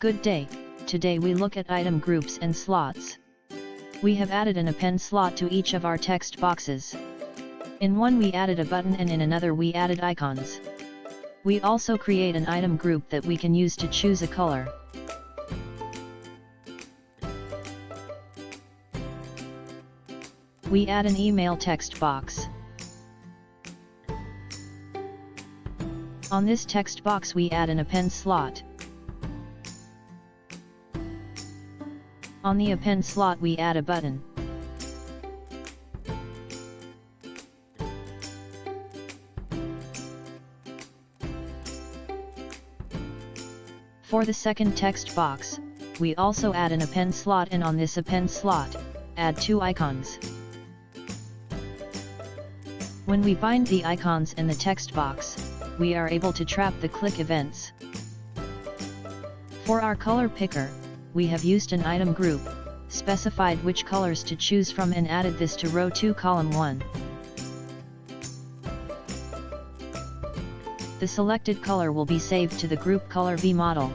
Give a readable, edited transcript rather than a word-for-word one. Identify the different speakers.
Speaker 1: Good day, today we look at item groups and slots. We have added an append slot to each of our text boxes. In one we added a button and in another we added icons. We also create an item group that we can use to choose a color. We add an email text box. On this text box we add an append slot. On the append slot we add a button. For the second text box, we also add an append slot, and on this append slot, add two icons. When we bind the icons and the text box, we are able to trap the click events. For our color picker, we have used an item group, specified which colors to choose from and added this to row 2 column 1. The selected color will be saved to the group color v model.